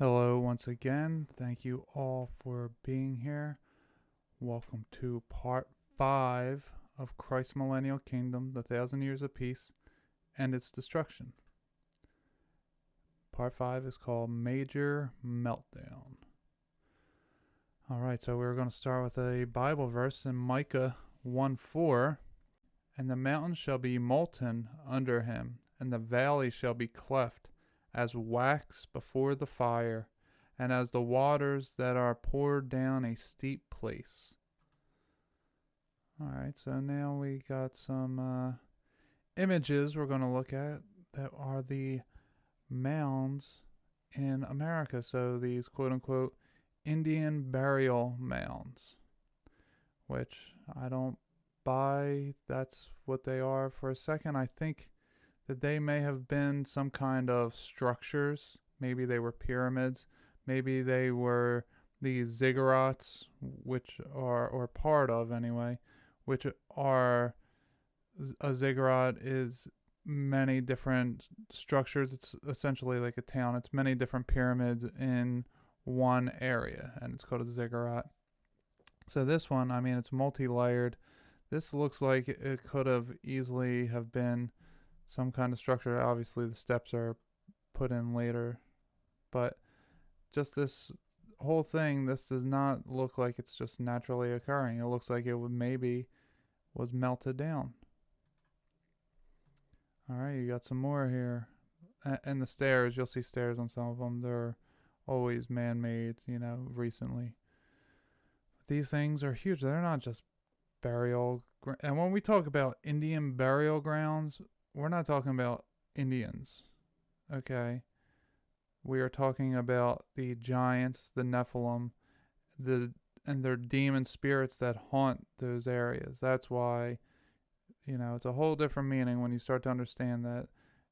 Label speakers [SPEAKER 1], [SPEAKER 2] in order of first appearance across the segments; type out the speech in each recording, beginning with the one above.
[SPEAKER 1] Hello, once again. Thank you all for being here. Welcome to part 5 of Christ's Millennial Kingdom, the 1,000 Years of Peace, and its destruction. Part 5 is called Major Meltdown. Alright, so we're going to start with a Bible verse in Micah 1:4. And the mountains shall be molten under him, and the valley shall be cleft as wax before the fire, and as the waters that are poured down a steep place. Alright, so now we got some images we're going to look at that are the mounds in America. So these quote-unquote Indian burial mounds, which I don't buy that's what they are for a second. I think that they may have been some kind of structures. Maybe they were pyramids. Maybe they were these ziggurats, which are, or part of anyway, which are, a ziggurat is many different structures. It's essentially like a town. It's many different pyramids in one area, and it's called a ziggurat. So this one, I mean, it's multi-layered. This looks like it could have easily have been some kind of structure. Obviously, the steps are put in later, but just this whole thing, this does not look like it's just naturally occurring. It looks like it would maybe was melted down. All right, you got some more here. And the stairs, you'll see stairs on some of them. They're always man-made, recently. These things are huge. They're not just burial. And when we talk about Indian burial grounds, we're not talking about Indians, okay? We are talking about the giants, the Nephilim, and their demon spirits that haunt those areas. That's why, it's a whole different meaning when you start to understand that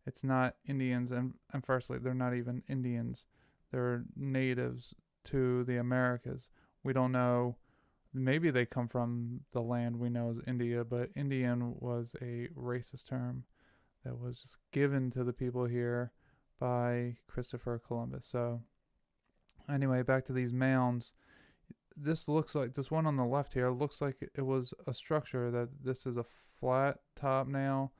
[SPEAKER 1] it's not Indians. And firstly, they're not even Indians. They're natives to the Americas. We don't know. Maybe they come from the land we know as India, but Indian was a racist term that was just given to the people here by Christopher Columbus. So anyway, back to these mounds. This looks like, this one on the left here looks like it was a structure. That this is a flat top now.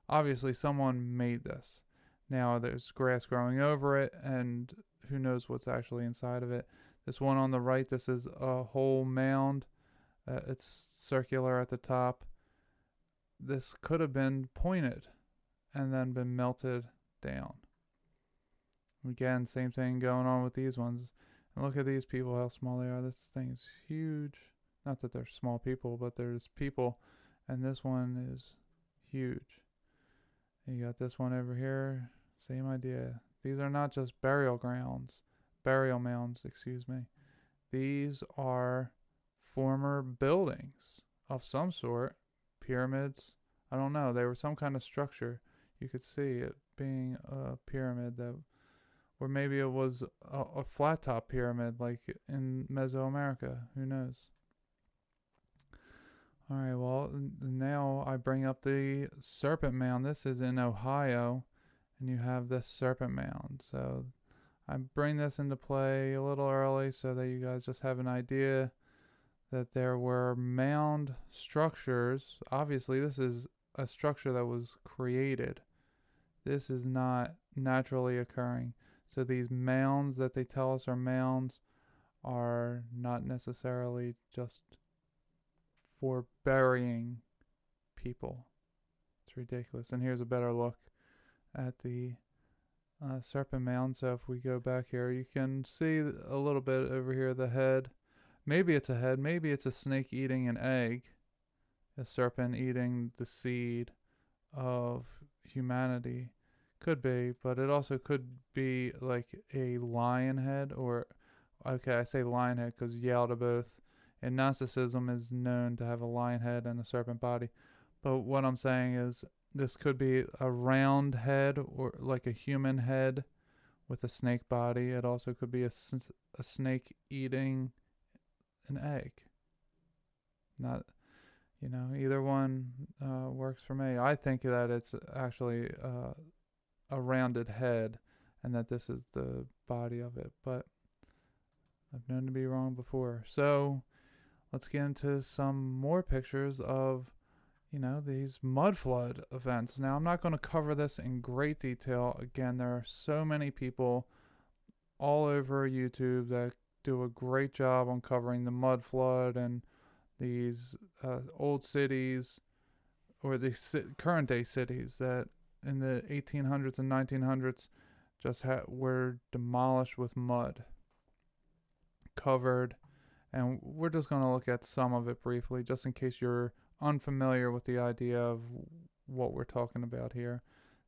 [SPEAKER 1] Obviously someone made this. Now there's grass growing over it, and who knows what's actually inside of it. This one on the right, this is a whole mound. It's circular at the top. This could have been pointed and then been melted down. Again, same thing going on with these ones. And look at these people, how small they are. This thing is huge. Not that they're small people, but there's people. And this one is huge. And you got this one over here. Same idea. These are not just burial mounds, excuse me. These are former buildings of some sort. Pyramids. I don't know. They were some kind of structure. You could see it being a pyramid, that, or maybe it was a flat top pyramid like in Mesoamerica. Who knows? Alright, well, now I bring up the Serpent Mound. This is in Ohio, and you have this Serpent Mound. So I bring this into play a little early so that you guys just have an idea that there were mound structures. Obviously, this is a structure that was created. This is not naturally occurring. So these mounds that they tell us are mounds are not necessarily just for burying people. It's ridiculous. And here's a better look at the Serpent Mound. So if we go back here, you can see a little bit over here, the head. Maybe it's a head. Maybe it's a snake eating an egg. A serpent eating the seed of humanity. Could be, but it also could be like a lion head, or, okay, I say lion head because Yaldabaoth in Gnosticism is known to have a lion head and a serpent body. But what I'm saying is this could be a round head, or like a human head with a snake body. It also could be a snake eating an egg. Not, either one works for me. I think that it's actually a rounded head, and that this is the body of it. But I've known to be wrong before. So let's get into some more pictures of, these mud flood events. Now, I'm not going to cover this in great detail. Again, there are so many people all over YouTube that do a great job on covering the mud flood and these old cities, or these current day cities that in the 1800s and 1900s just were demolished with mud, covered. And we're just going to look at some of it briefly, just in case you're unfamiliar with the idea of what we're talking about here.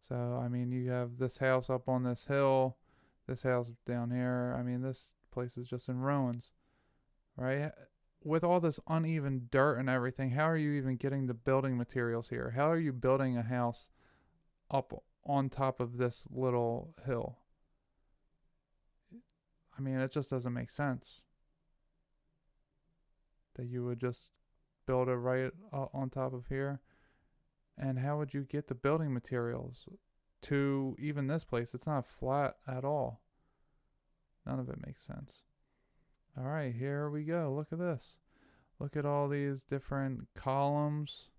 [SPEAKER 1] So, you have this house up on this hill, this house down here. This place is just in ruins, right? With all this uneven dirt and everything, how are you even getting the building materials here? How are you building a house up on top of this little hill? It just doesn't make sense that you would just build it right on top of here. And how would you get the building materials to even this place? It's not flat at all. None of it makes sense. All right, here we go. Look at this. Look at all these different columns.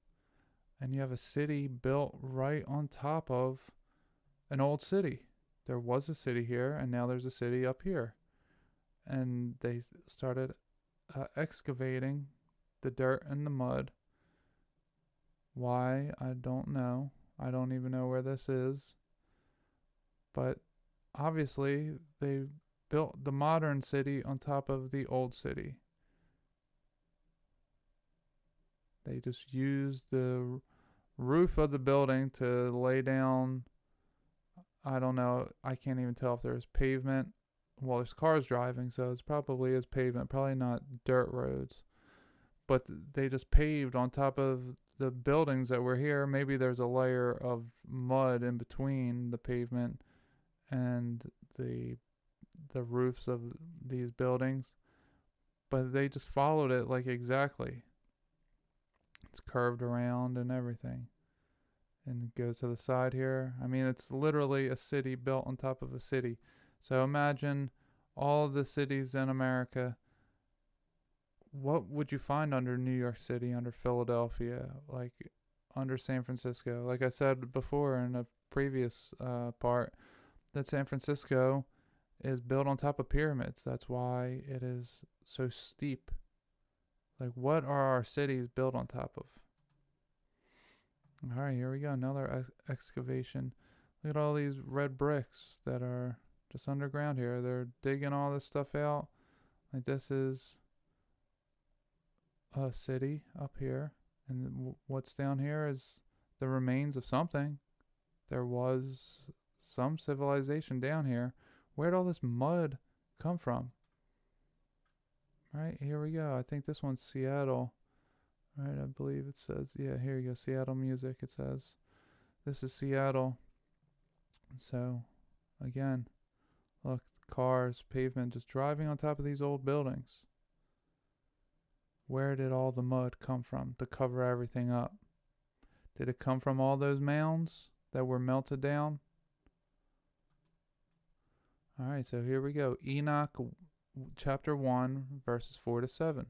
[SPEAKER 1] And you have a city built right on top of an old city. There was a city here, and now there's a city up here. And they started excavating the dirt and the mud. Why? I don't know. I don't even know where this is. But obviously, they built the modern city on top of the old city. They just used the roof of the building to lay down, I don't know, I can't even tell if there's pavement. Well, there's cars driving, so it probably is pavement, probably not dirt roads. But they just paved on top of the buildings that were here. Maybe there's a layer of mud in between the pavement and the roofs of these buildings. But they just followed it like exactly. It's curved around and everything. And it goes to the side here. It's literally a city built on top of a city. So imagine all the cities in America. What would you find under New York City, under Philadelphia, like under San Francisco? Like I said before in a previous part, that San Francisco is built on top of pyramids. That's why it is so steep. Like, what are our cities built on top of? All right, here we go. Another excavation. Look at all these red bricks that are just underground here. They're digging all this stuff out. Like, this is a city up here. And what's down here is the remains of something. There was some civilization down here. Where'd all this mud come from? Right, here we go. I think this one's Seattle. Right, I believe it says, yeah, here you go, Seattle music. It says, this is Seattle. So, again, look, cars, pavement, just driving on top of these old buildings. Where did all the mud come from to cover everything up? Did it come from all those mounds that were melted down? All right, so here we go. Enoch chapter 1, verses 4-7.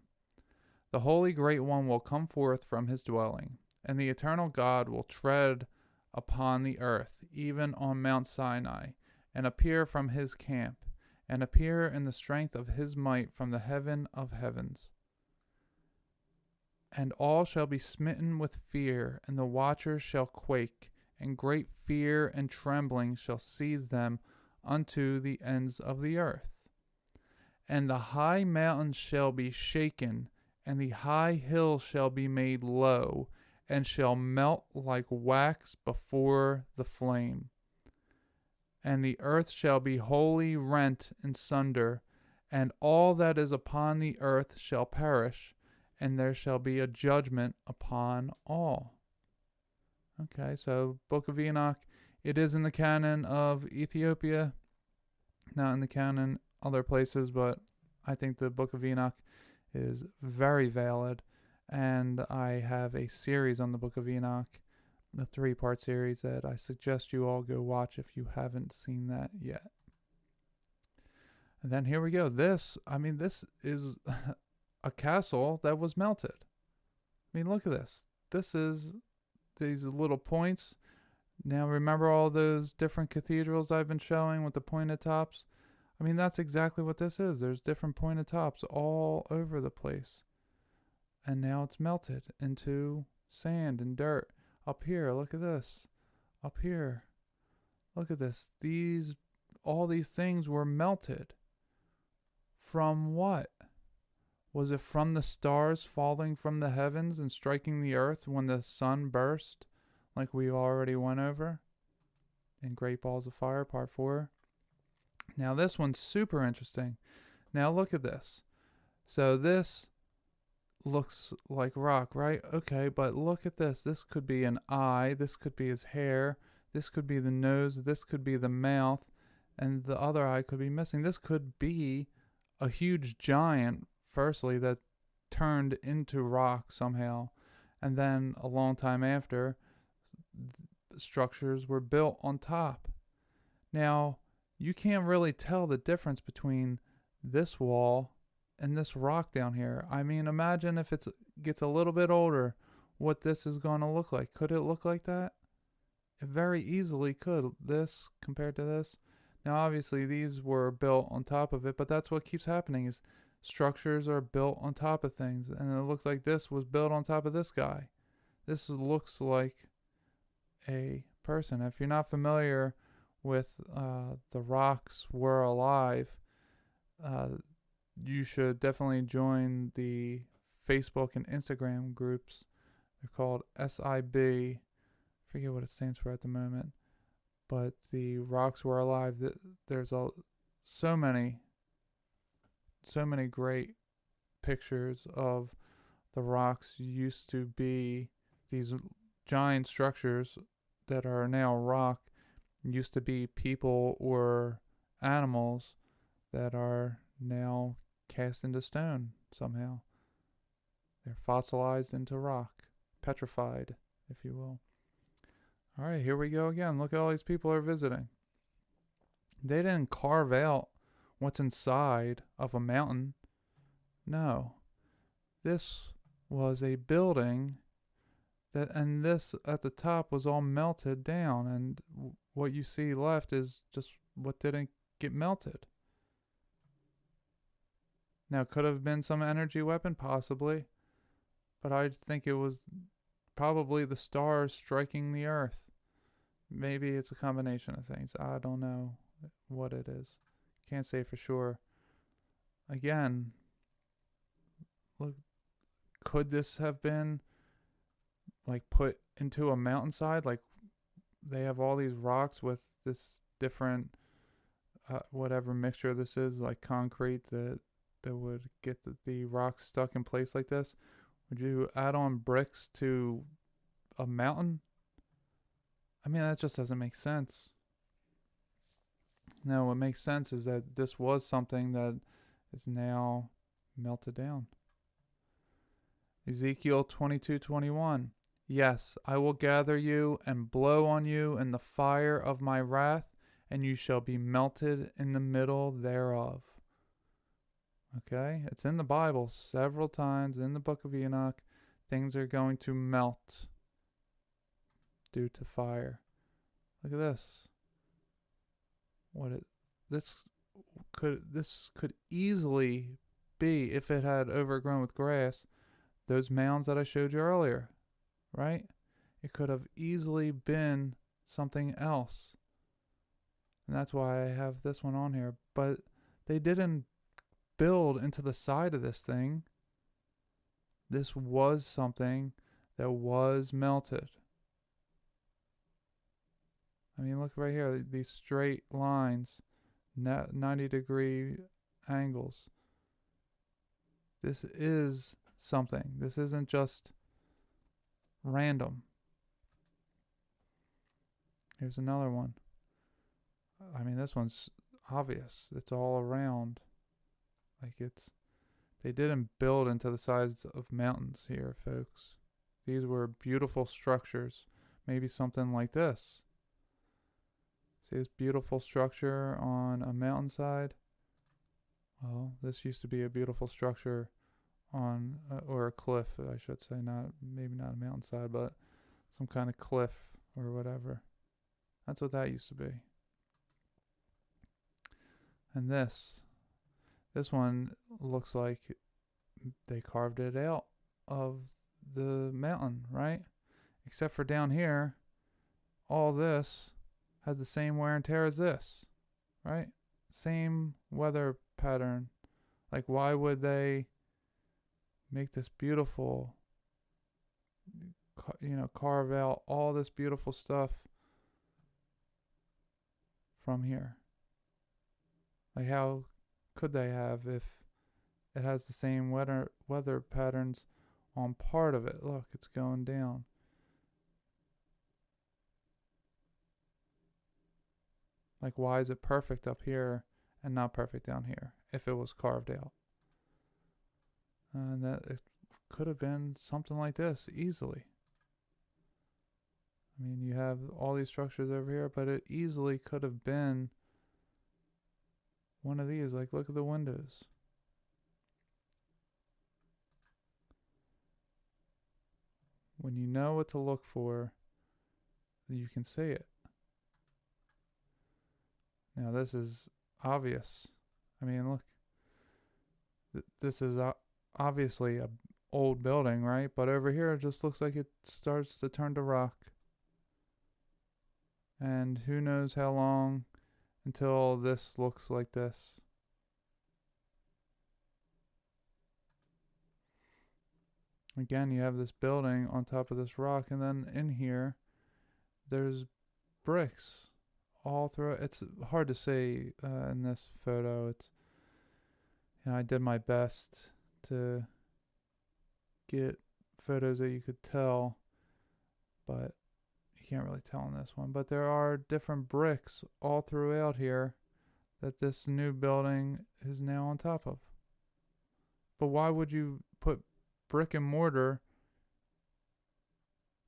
[SPEAKER 1] The Holy Great One will come forth from his dwelling, and the eternal God will tread upon the earth, even on Mount Sinai, and appear from his camp, and appear in the strength of his might from the heaven of heavens. And all shall be smitten with fear, and the watchers shall quake, and great fear and trembling shall seize them unto the ends of the earth. And the high mountains shall be shaken, and the high hills shall be made low, and shall melt like wax before the flame. And the earth shall be wholly rent in sunder, and all that is upon the earth shall perish, and there shall be a judgment upon all. Okay, so Book of Enoch, it is in the canon of Ethiopia, not in the canon other places, but I think the Book of Enoch is very valid, and I have a series on the Book of Enoch, a 3-part series that I suggest you all go watch if you haven't seen that yet. And then here we go. This is a castle that was melted. I mean, look at this. This is these little points. Now, remember all those different cathedrals I've been showing with the pointed tops? I mean, that's exactly what this is. There's different pointed tops all over the place. And now it's melted into sand and dirt. Up here, look at this. Up here, look at this. All these things were melted. From what? Was it from the stars falling from the heavens and striking the earth when the sun burst, like we already went over in Great Balls of Fire, Part 4? Now this one's super interesting. Now look at this. So this looks like rock, right? Okay, but look at this. This could be an eye. This could be his hair. This could be the nose. This could be the mouth. And the other eye could be missing. This could be a huge giant, firstly, that turned into rock somehow. And then a long time after, structures were built on top. Now, you can't really tell the difference between this wall and this rock down here. I mean, imagine if it gets a little bit older, what this is going to look like. Could it look like that? It very easily could. This compared to this. Now, obviously, these were built on top of it, but that's what keeps happening is structures are built on top of things. And it looks like this was built on top of this guy. This looks like a person. If you're not familiar with The Rocks Were Alive, you should definitely join the Facebook and Instagram groups. They're called SIB. I forget what it stands for at the moment. But the Rocks Were Alive. There's so many great pictures of the rocks used to be these giant structures that are now rock. Used to be people or animals that are now cast into stone somehow. They're fossilized into rock, petrified, if you will. All right, here we go again. Look at all these people are visiting. They didn't carve out what's inside of a mountain. No. This was a building and this at the top was all melted down, and what you see left is just what didn't get melted. Now, could have been some energy weapon, possibly, but I think it was probably the stars striking the earth. Maybe it's a combination of things. I don't know what it is. Can't say for sure. Again, look, could this have been like put into a mountainside? Like they have all these rocks with this different whatever mixture this is, like concrete that would get the rocks stuck in place like this. Would you add on bricks to a mountain? I mean, that just doesn't make sense. No, what makes sense is that this was something that is now melted down. Ezekiel 22:21. Yes, I will gather you and blow on you in the fire of my wrath, and you shall be melted in the middle thereof. Okay, it's in the Bible several times in the book of Enoch. Things are going to melt due to fire. Look at this. This could easily be, if it had overgrown with grass, those mounds that I showed you earlier, right? It could have easily been something else. And that's why I have this one on here. But they didn't build into the side of this thing. This was something that was melted. I mean, look right here. These straight lines, 90-degree angles. This is something. This isn't just random. Here's another one. I mean, this one's obvious. It's all around. They didn't build into the sides of mountains here, folks. These were beautiful structures. Maybe something like this. See this beautiful structure on a mountainside? well, this used to be a beautiful structure on, or a cliff, I should say, maybe not a mountainside, but some kind of cliff or whatever. That's what that used to be. And this one looks like they carved it out of the mountain, right? Except for down here, all this has the same wear and tear as this, right? Same weather pattern. Like, why would they make this beautiful, carve out all this beautiful stuff from here? Like, how could they have if it has the same weather patterns on part of it? Look, it's going down. Like, why is it perfect up here and not perfect down here if it was carved out? And that it could have been something like this easily. I mean, you have all these structures over here, but it easily could have been one of these. Like, look at the windows. When you know what to look for, you can see it. Now, this is obvious. I mean, look. This is obviously a old building, right? But over here, it just looks like it starts to turn to rock. And who knows how long until this looks like this. Again, you have this building on top of this rock, and then in here, there's bricks all through. It's hard to see in this photo. It's, I did my best to get photos that you could tell, but you can't really tell in this one. But there are different bricks all throughout here that this new building is now on top of. But why would you put brick and mortar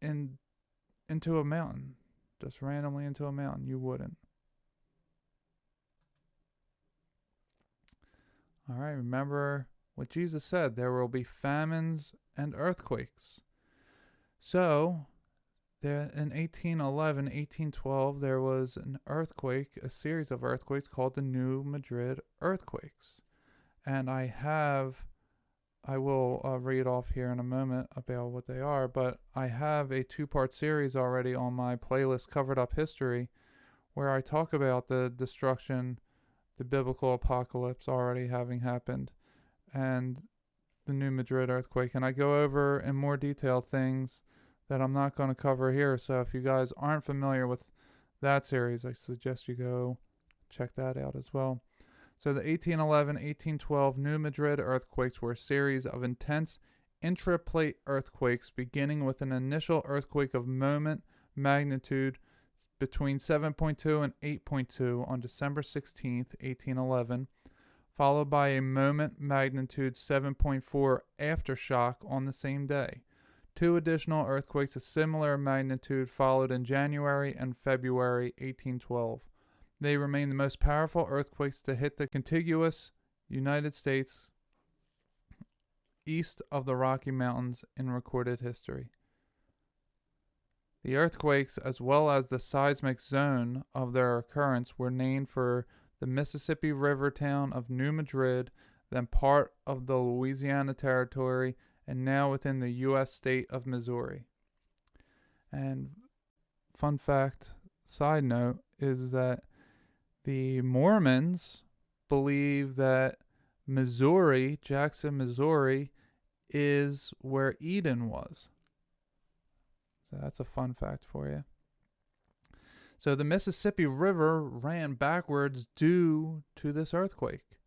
[SPEAKER 1] into a mountain? Just randomly into a mountain? You wouldn't. All right, remember what Jesus said, there will be famines and earthquakes. So, there in 1811, 1812, there was an earthquake, a series of earthquakes called the New Madrid Earthquakes. And I will read off here in a moment about what they are, but I have a 2-part series already on my playlist, Covered Up History, where I talk about the destruction, the biblical apocalypse already having happened, and the New Madrid earthquake. And I go over in more detail things that I'm not going to cover here. So if you guys aren't familiar with that series, I suggest you go check that out as well. So the 1811, 1812 New Madrid earthquakes were a series of intense intraplate earthquakes, beginning with an initial earthquake of moment magnitude between 7.2 and 8.2 on December 16th, 1811, followed by a moment magnitude 7.4 aftershock on the same day. 2 additional earthquakes of similar magnitude followed in January and February 1812. They remain the most powerful earthquakes to hit the contiguous United States east of the Rocky Mountains in recorded history. The earthquakes, as well as the seismic zone of their occurrence, were named for the Mississippi River town of New Madrid, then part of the Louisiana Territory, and now within the U.S. state of Missouri. And fun fact, side note, is that the Mormons believe that Missouri, Jackson, Missouri, is where Eden was. So that's a fun fact for you. So the Mississippi River ran backwards due to this earthquake,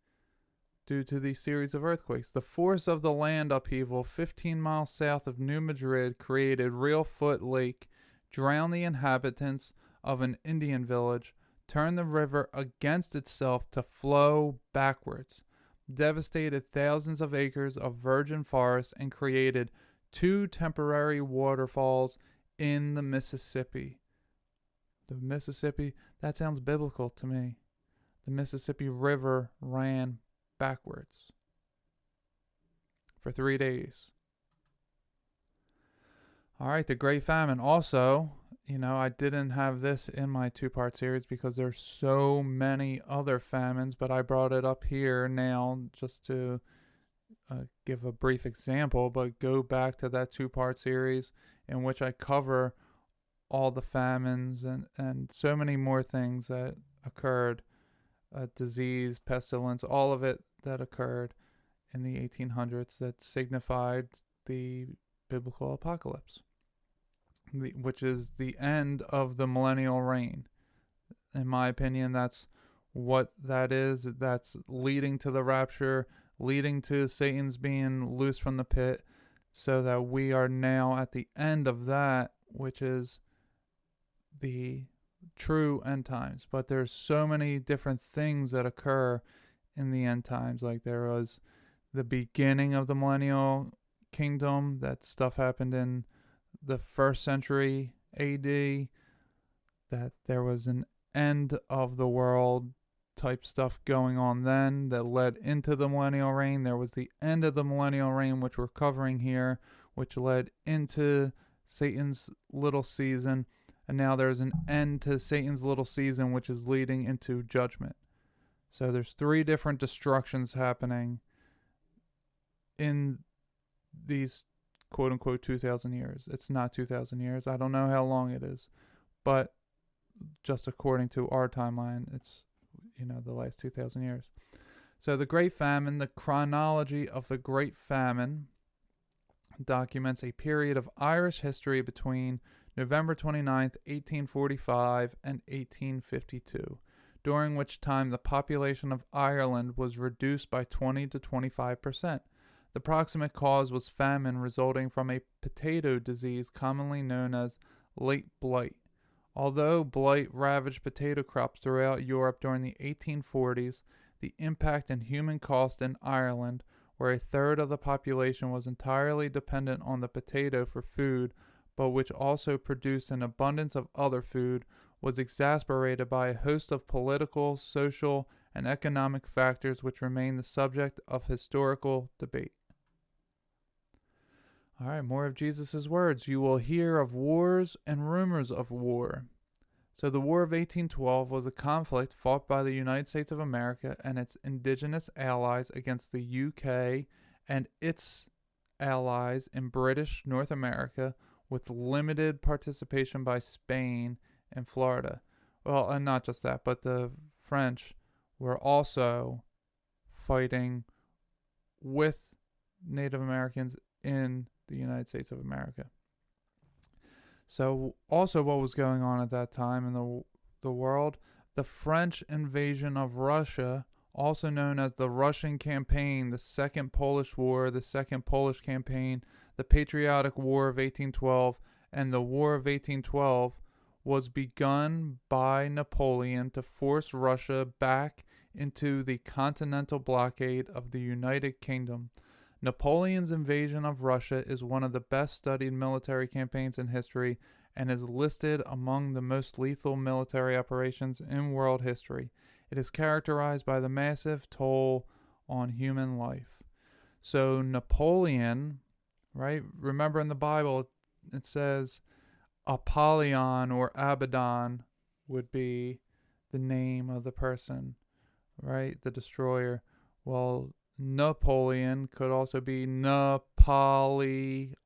[SPEAKER 1] due to the series of earthquakes. The force of the land upheaval 15 miles south of New Madrid created Reelfoot Lake, drowned the inhabitants of an Indian village, turned the river against itself to flow backwards, devastated thousands of acres of virgin forest, and created 2 temporary waterfalls in the Mississippi. The Mississippi, that sounds biblical to me. The Mississippi River ran backwards for 3 days. All right, the Great Famine. Also, I didn't have this in my 2-part series because there's so many other famines, but I brought it up here now just to give a brief example, but go back to that 2-part series in which I cover all the famines and so many more things that occurred, disease, pestilence, all of it that occurred in the 1800s that signified the biblical apocalypse, which is the end of the millennial reign. In my opinion, that's what that is. That's leading to the rapture, leading to Satan's being loosed from the pit, so that we are now at the end of that, which is the true end times. But there's so many different things that occur in the end times. Like there was the beginning of the millennial kingdom. That stuff happened in the 1st century AD. That there was an end of the world type stuff going on then that led into the millennial reign. There was the end of the millennial reign, which we're covering here, which led into Satan's little season. And now there's an end to Satan's little season, which is leading into judgment. So there's 3 different destructions happening in these quote-unquote 2,000 years. It's not 2,000 years. I don't know how long it is. But just according to our timeline, it's, the last 2,000 years. So the Great Famine, the chronology of the Great Famine documents a period of Irish history between November 29th, 1845 and 1852, during which time the population of Ireland was reduced by 20 to 25%. The proximate cause was famine resulting from a potato disease commonly known as late blight. Although blight ravaged potato crops throughout Europe during the 1840s, the impact and human cost in Ireland, where a third of the population was entirely dependent on the potato for food, but which also produced an abundance of other food, was exacerbated by a host of political, social, and economic factors which remain the subject of historical debate. All right, more of Jesus' words. You will hear of wars and rumors of war. So the War of 1812 was a conflict fought by the United States of America and its indigenous allies against the UK and its allies in British North America, with limited participation by Spain and Florida. Well, and not just that, but the French were also fighting with Native Americans in the United States of America. So also what was going on at that time in the world, the French invasion of Russia, also known as the Russian Campaign, the Second Polish War, the Second Polish Campaign, the Patriotic War of 1812, and the War of 1812, was begun by Napoleon to force Russia back into the continental blockade of the United Kingdom. Napoleon's invasion of Russia is one of the best studied military campaigns in history and is listed among the most lethal military operations in world history. It is characterized by the massive toll on human life. So Napoleon, right? Remember in the Bible, it says Apollyon or Abaddon would be the name of the person, right? The destroyer. Well, Napoleon could also be Napoleon.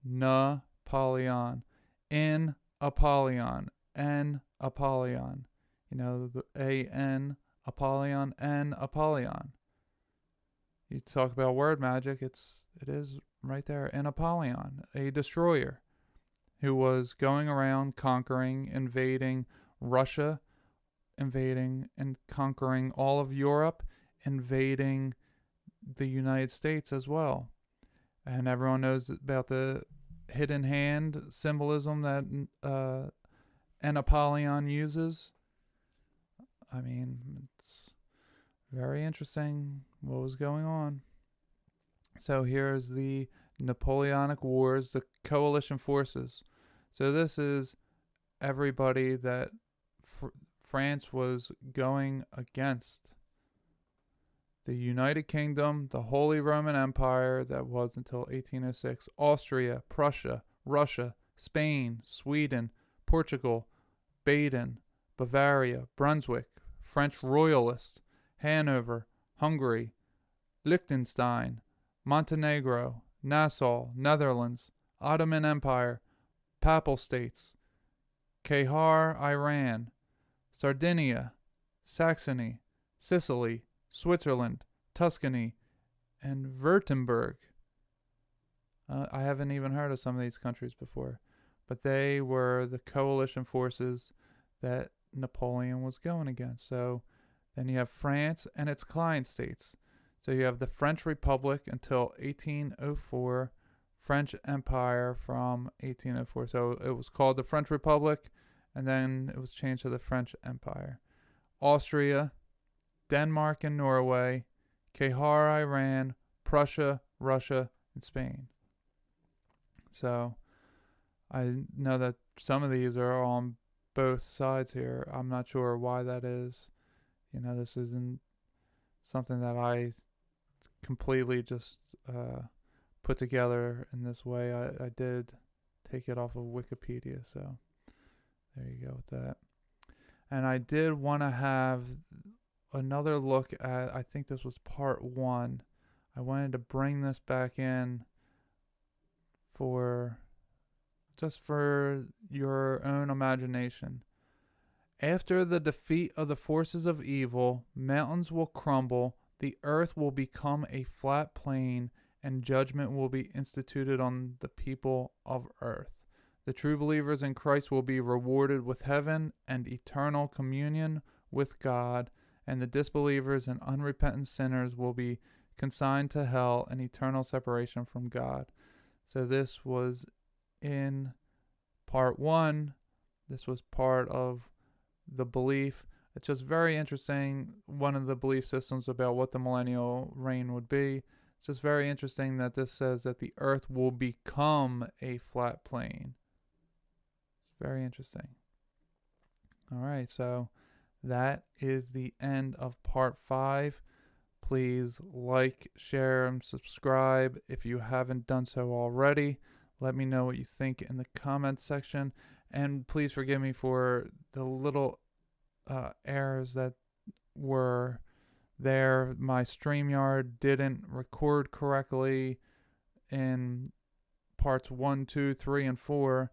[SPEAKER 1] Napoleon. In Apollyon. N Apollyon. The A-N, Apollyon, N Apollyon. You talk about word magic, it is right there. In Apollyon, a destroyer who was going around conquering, invading Russia, invading and conquering all of Europe, invading the United States as well. And everyone knows about the hidden hand symbolism that an Apollyon uses. I mean, it's very interesting what was going on. So here's the Napoleonic Wars, the coalition forces. So this is everybody that France was going against. the United Kingdom, the Holy Roman Empire, that was until 1806, Austria, Prussia, Russia, Spain, Sweden, Portugal, Baden, Bavaria, Brunswick, French Royalists, Hanover, Hungary, Liechtenstein, Montenegro, Nassau, Netherlands, Ottoman Empire, Papal States, Cahar, Iran, Sardinia, Saxony, Sicily, Switzerland, Tuscany, and Württemberg. I haven't even heard of some of these countries before, but they were the coalition forces that Napoleon was going against. So then you have France and its client states. So you have the French Republic until 1804, French Empire from 1804. So it was called the French Republic, and then it was changed to the French Empire. Austria, Denmark and Norway, Cahar, Iran, Prussia, Russia, and Spain. So I know that some of these are on both sides here. I'm not sure why that is. This isn't something that I completely just put together in this way. I did take it off of Wikipedia, so there you go with that. And I did want to have another look at, I think this was part 1. I wanted to bring this back in for your own imagination. After the defeat of the forces of evil, mountains will crumble, the earth will become a flat plain, and judgment will be instituted on the people of earth. The true believers in Christ will be rewarded with heaven and eternal communion with God, and the disbelievers and unrepentant sinners will be consigned to hell and eternal separation from God. So this was in part 1. This was part of the belief. It's just very interesting, one of the belief systems about what the millennial reign would be. It's just very interesting that this says that the earth will become a flat plain. It's very interesting. All right, so that is the end of part 5. Please like, share, and subscribe if you haven't done so already. Let me know what you think in the comments section. And please forgive me for the little errors that were there. My StreamYard didn't record correctly in parts 1, 2, 3, and 4.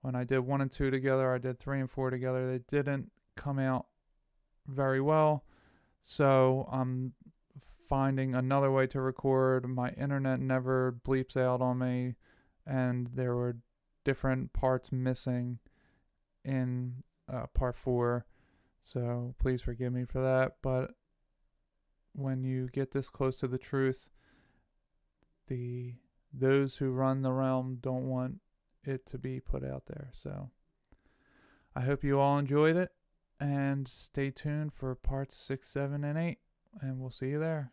[SPEAKER 1] When I did 1 and 2 together, I did 3 and 4 together. They didn't come out very well. So I'm finding another way to record. My internet never bleeps out on me, and there were different parts missing in part 4. So please forgive me for that. But when you get this close to the truth, those who run the realm don't want it to be put out there. So I hope you all enjoyed it, and stay tuned for parts 6, 7, and 8, and we'll see you there.